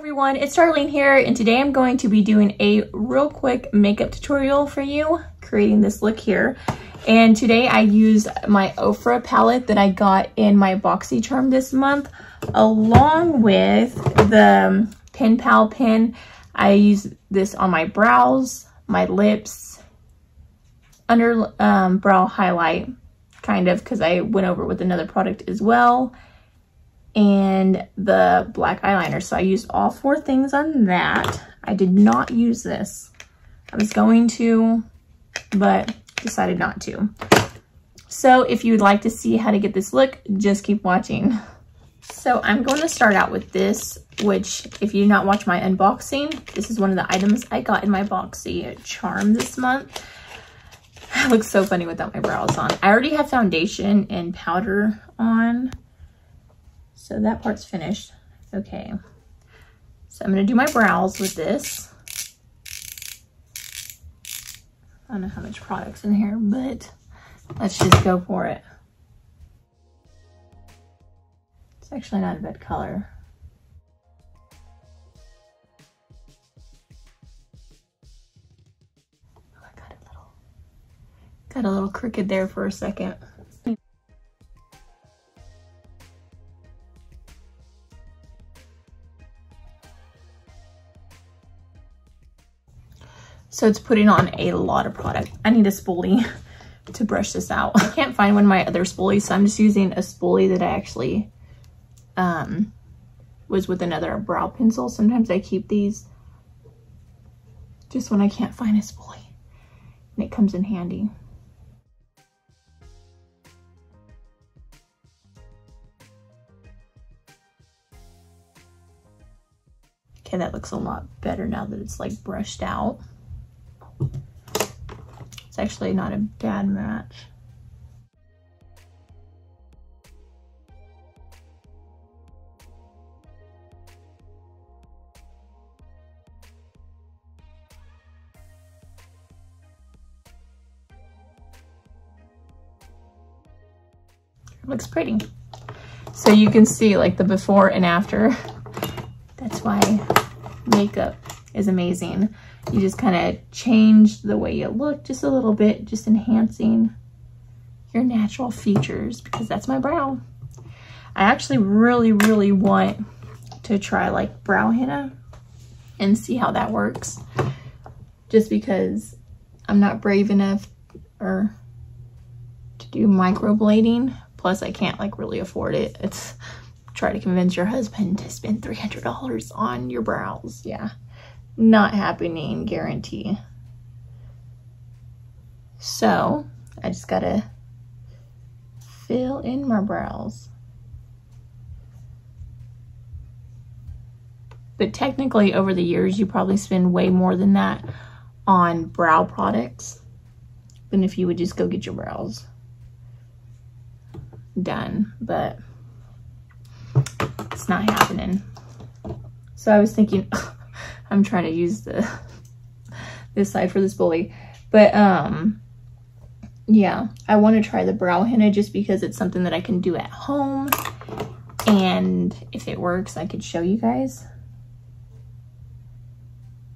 everyone, it's Darlene here, and today I'm going to be doing a real quick makeup tutorial for you, creating this look here. And today I used my OFRA palette that I got in my BoxyCharm this month, along with the Pen Pal pen. I use this on my brows, my lips, under brow highlight, kind of, because I went over with another product as well, and the black eyeliner. So I used all four things on that. I did not use this. I was going to, but decided not to. So if you would like to see how to get this look, just keep watching. So I'm going to start out with this, which if you did not watch my unboxing, this is one of the items I got in my BoxyCharm this month. It looks so funny without my brows on. I already have foundation and powder on, so that part's finished. Okay, so I'm gonna do my brows with this. I don't know how much product's in here, but let's just go for it. It's actually not a bad color. Oh, I got a little crooked there for a second. So it's putting on a lot of product. I need a spoolie to brush this out. I can't find one of my other spoolies, so I'm just using a spoolie that I actually was with another brow pencil. Sometimes I keep these just when I can't find a spoolie, and it comes in handy. Okay, that looks a lot better now that it's like brushed out. It's actually not a bad match. It looks pretty. So you can see like the before and after. That's why makeup is amazing. You just kind of change the way you look just a little bit, just enhancing your natural features, because that's my brow. I actually really want to try like brow henna and see how that works, just because I'm not brave enough to do microblading. Plus I can't like really afford it. It's try to convince your husband to spend $300 on your brows. Yeah. Not happening, guarantee. So I just gotta fill in my brows. But technically over the years, you probably spend way more than that on brow products than if you would just go get your brows done, but it's not happening. So I was thinking, I'm trying to use this side for the spoolie, but yeah, I want to try the brow henna just because it's something that I can do at home, and if it works I could show you guys,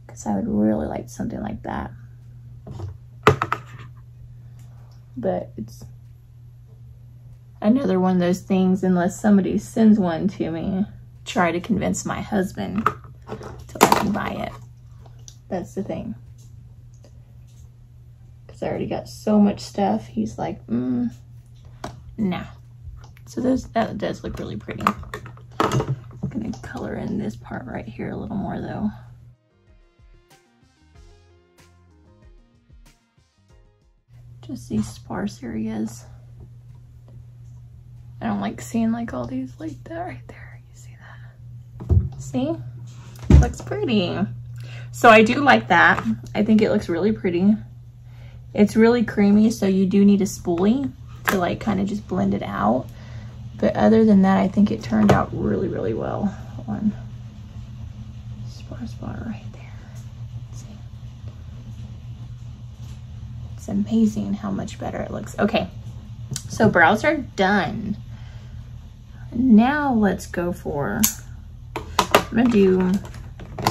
because I would really like something like that. But it's another one of those things, unless somebody sends one to me, try to convince my husband till I can buy it. That's the thing, because I already got so much stuff. He's like, nah. So that does look really pretty. I'm gonna color in this part right here a little more though. Just these sparse areas. I don't like seeing like all these like that right there. You see that? See? Looks pretty. So I do like that. I think it looks really pretty. It's really creamy, so you do need a spoolie to like kind of just blend it out. But other than that, I think it turned out really well. Hold on. Spot right there. Let's see. It's amazing how much better it looks. Okay, so brows are done. Now let's go for, I'm gonna do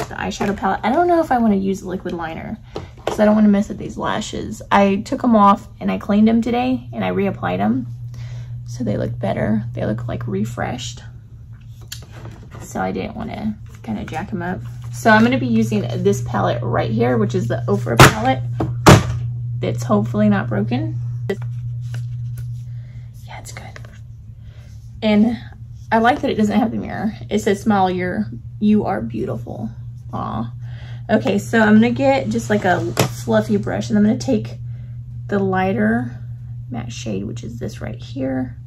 the eyeshadow palette. I don't know if I want to use the liquid liner because I don't want to mess with these lashes. I took them off and I cleaned them today and I reapplied them. So they look better. They look like refreshed. So I didn't want to kind of jack them up. So I'm going to be using this palette right here, which is the OFRA palette. That's hopefully not broken. Yeah, it's good. And I like that it doesn't have the mirror. It says smile, you are beautiful. Aw. Okay, so I'm gonna get just like a fluffy brush and I'm gonna take the lighter matte shade, which is this right here.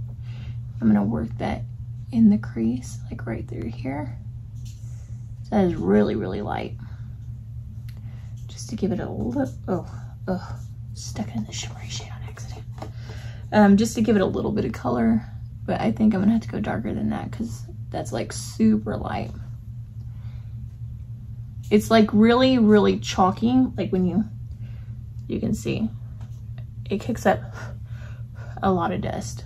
I'm gonna work that in the crease, like right through here. So that is really, really light. Just to give it a look, stuck in the shimmery shade on accident. Just to give it a little bit of color. But I think I'm gonna have to go darker than that because that's like super light. It's like really, really chalky. Like when you can see, it kicks up a lot of dust.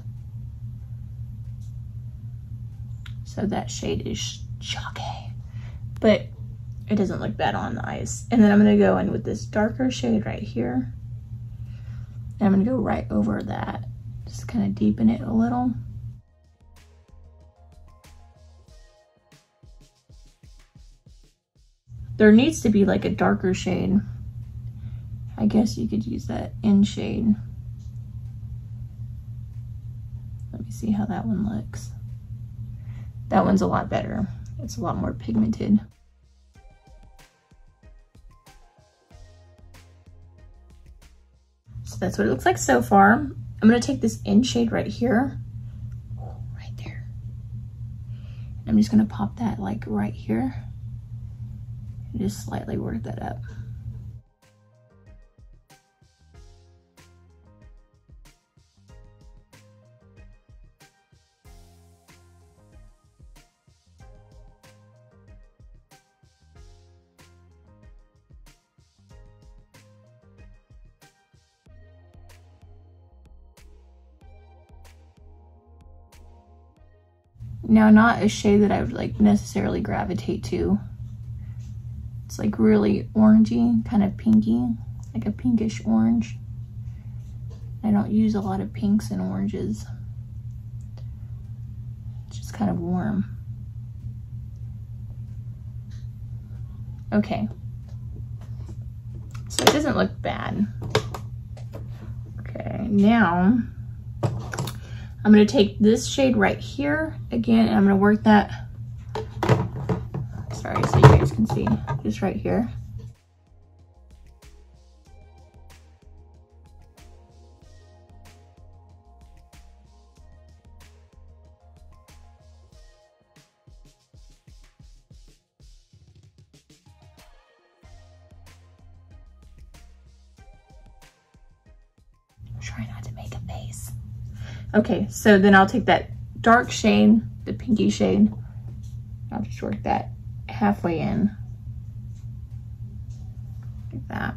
So that shade is chalky, but it doesn't look bad on the eyes. And then I'm gonna go in with this darker shade right here. And I'm gonna go right over that. Just kind of deepen it a little. There needs to be like a darker shade. I guess you could use that in shade. Let me see how that one looks. That one's a lot better. It's a lot more pigmented. So that's what it looks like so far. I'm gonna take this in shade right here, right there. And I'm just gonna pop that like right here. Just slightly work that up. Now, not a shade that I would like necessarily gravitate to. It's like really orangey, kind of pinky, like a pinkish orange. I don't use a lot of pinks and oranges. It's just kind of warm. Okay. So it doesn't look bad. Okay, now I'm gonna take this shade right here again, and I'm gonna work that. Sorry, so you guys can see, just right here. Try not to make a face. Okay, so then I'll take that dark shade, the pinky shade. I'll just work that halfway in, like that.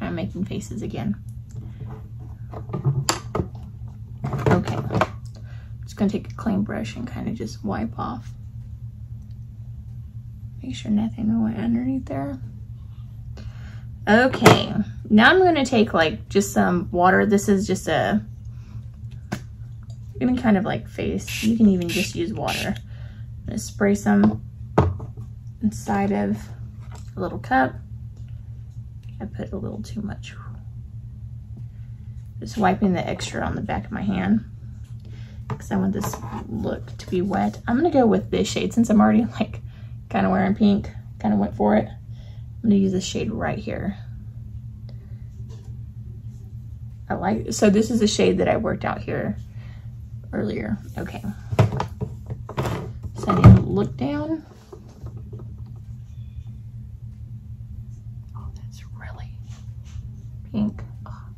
I'm making faces again. Okay, I'm just gonna take a clean brush and kind of just wipe off. Make sure nothing went underneath there. Okay, now I'm gonna take like just some water. This is just a, even kind of like face. You can even just use water. I'm gonna spray some inside of a little cup. I put a little too much. Just wiping the extra on the back of my hand because I want this look to be wet. I'm gonna go with this shade since I'm already like kind of wearing pink, kind of went for it. I'm gonna use this shade right here. So this is a shade that I worked out here earlier. Okay. So I need to look down. Oh, that's really pink. Oh.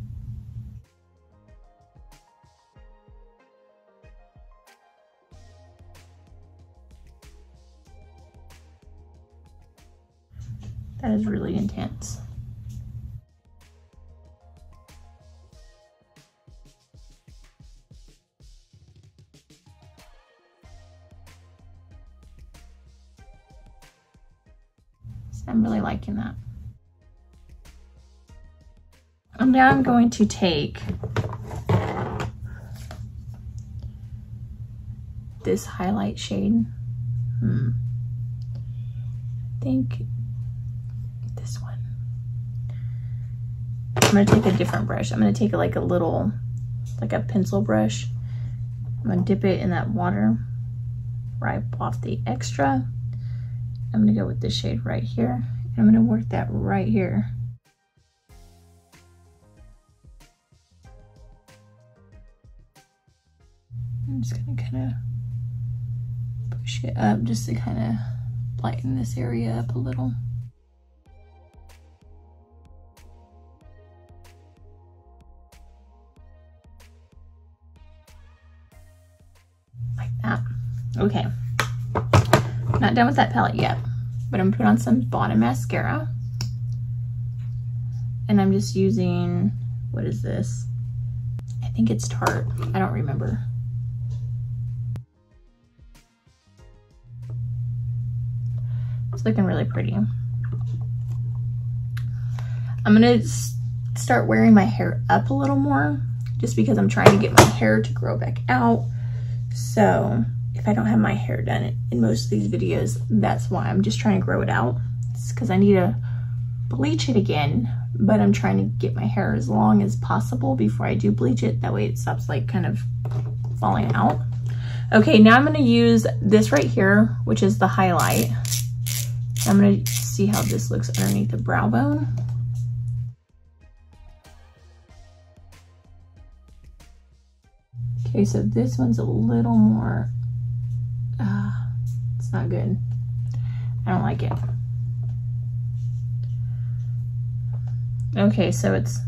That is really intense. I'm really liking that. And now I'm going to take this highlight shade. I think this one. I'm gonna take a different brush. I'm gonna take like a little, like a pencil brush. I'm gonna dip it in that water, wipe off the extra. I'm gonna go with this shade right here. And I'm gonna work that right here. I'm just gonna kind of push it up just to kind of lighten this area up a little. Like that. Okay. Not done with that palette yet, but I'm gonna put on some bottom mascara. And I'm just using, what is this? I think it's Tarte. I don't remember. It's looking really pretty. I'm gonna start wearing my hair up a little more, just because I'm trying to get my hair to grow back out. So if I don't have my hair done in most of these videos, that's why. I'm just trying to grow it out. It's because I need to bleach it again, but I'm trying to get my hair as long as possible before I do bleach it. That way it stops like kind of falling out. Okay, now I'm gonna use this right here, which is the highlight. I'm gonna see how this looks underneath the brow bone. Okay, so this one's a little more, it's not good. I don't like it. Okay, so it's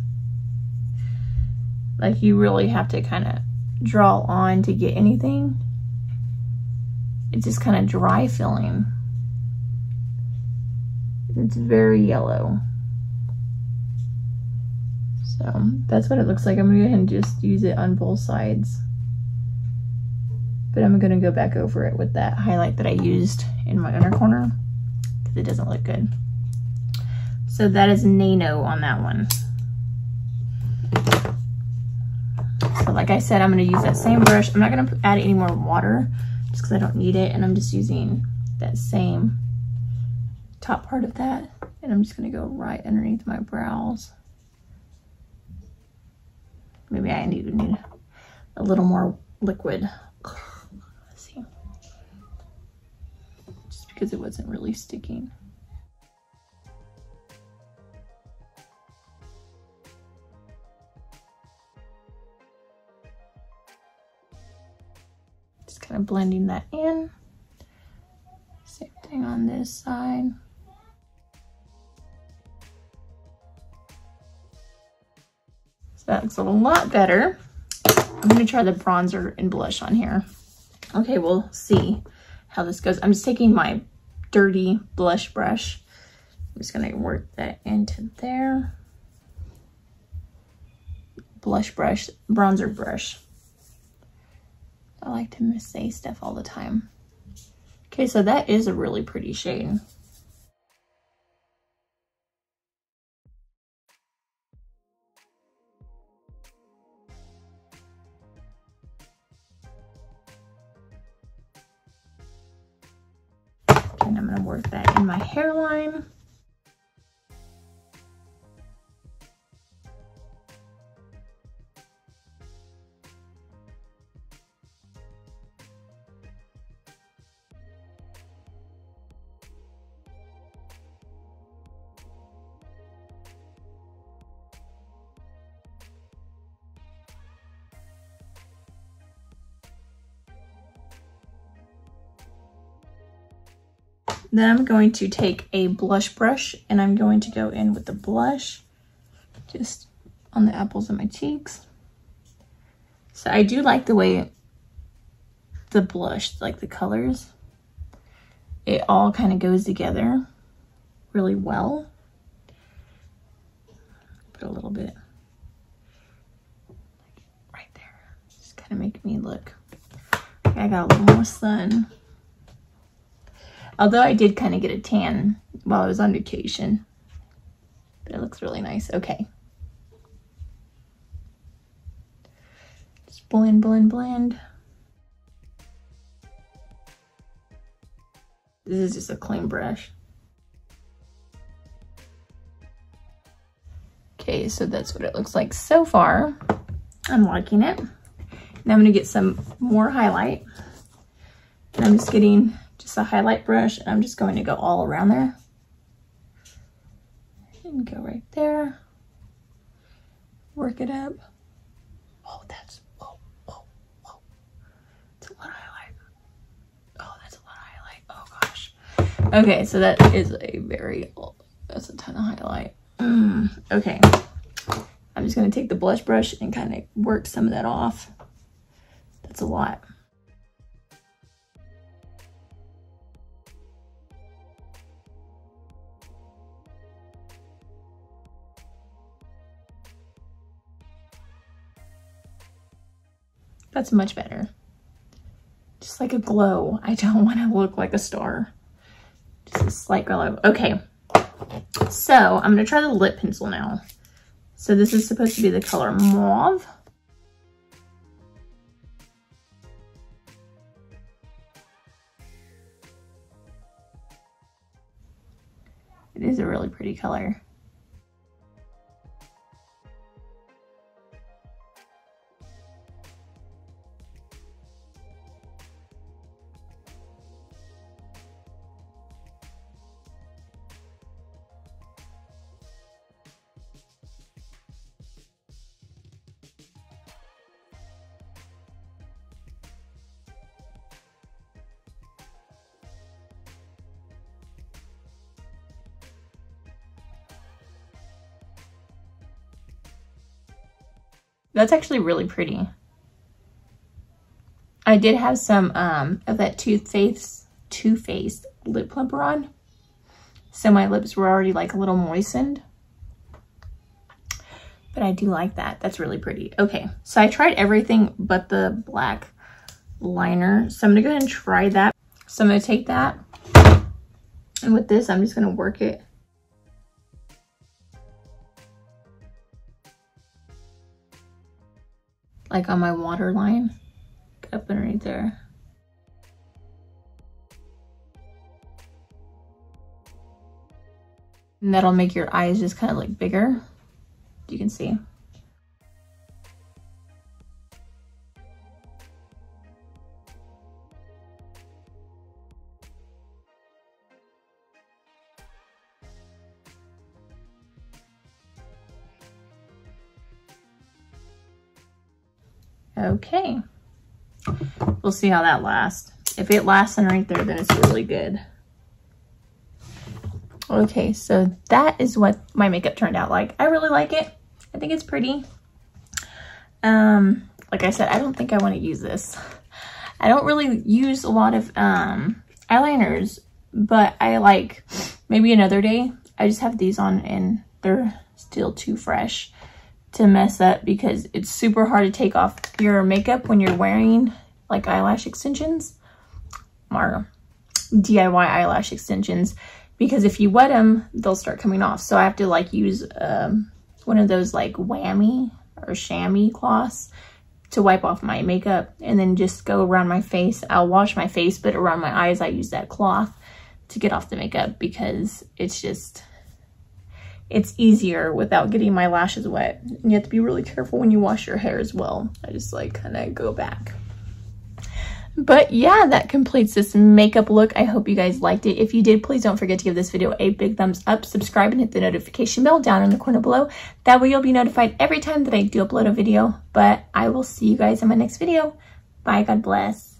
like you really have to kind of draw on to get anything. It's just kind of dry feeling. It's very yellow. So that's what it looks like. I'm gonna go ahead and just use it on both sides. But I'm gonna go back over it with that highlight that I used in my inner corner because it doesn't look good. So that is Nano on that one. So like I said, I'm gonna use that same brush. I'm not gonna add any more water just because I don't need it. And I'm just using that same top part of that. And I'm just gonna go right underneath my brows. Maybe I need a little more liquid. Let's see. Just because it wasn't really sticking. Just kind of blending that in. Same thing on this side. So that looks a lot better. I'm gonna try the bronzer and blush on here. Okay, we'll see how this goes. I'm just taking my dirty blush brush. I'm just gonna work that into there. Blush brush, bronzer brush. I like to missay stuff all the time. Okay, so that is a really pretty shade. And I'm gonna work that in my hairline. Then I'm going to take a blush brush and I'm going to go in with the blush just on the apples of my cheeks. So I do like the way the blush, like the colors, it all kind of goes together really well. Put a little bit right there. Just kind of make me look like I got a little more sun. Although I did kind of get a tan while I was on vacation. But it looks really nice. Okay. Just blend, blend, blend. This is just a clean brush. Okay, so that's what it looks like so far. I'm liking it. Now I'm gonna get some more highlight. And I'm just getting just a highlight brush, and I'm just going to go all around there. And go right there. Work it up. Oh, that's, whoa, whoa, whoa. That's a lot of highlight. Oh, that's a lot of highlight. Oh gosh. Okay, so that is a very, that's a ton of highlight. Okay. I'm just gonna take the blush brush and kind of work some of that off. That's a lot. That's much better. Just like a glow. I don't want to look like a star. Just a slight glow. Okay. So I'm going to try the lip pencil now. So this is supposed to be the color Mauve. It is a really pretty color. That's actually really pretty. I did have some of that Too Faced lip plumper on. So my lips were already like a little moistened. But I do like that. That's really pretty. Okay, so I tried everything but the black liner. So I'm gonna go ahead and try that. So I'm gonna take that. And with this, I'm just gonna work it. Like on my waterline, up underneath there. And that'll make your eyes just kind of like bigger, you can see. Okay, we'll see how that lasts. If it lasts underneath there, then it's really good. Okay, so that is what my makeup turned out like. I really like it. I think it's pretty. Like I said, I don't think I want to use this. I don't really use a lot of eyeliners, but I like maybe another day. I just have these on and they're still too fresh to mess up because it's super hard to take off your makeup when you're wearing like eyelash extensions or DIY eyelash extensions, because if you wet them, they'll start coming off. So I have to like use one of those like whammy or chamois cloths to wipe off my makeup and then just go around my face. I'll wash my face, but around my eyes, I use that cloth to get off the makeup because it's just, it's easier without getting my lashes wet. And you have to be really careful when you wash your hair as well. I just like kind of go back. But yeah, that completes this makeup look. I hope you guys liked it. If you did, please don't forget to give this video a big thumbs up, subscribe, and hit the notification bell down in the corner below. That way you'll be notified every time that I do upload a video. But I will see you guys in my next video. Bye, God bless.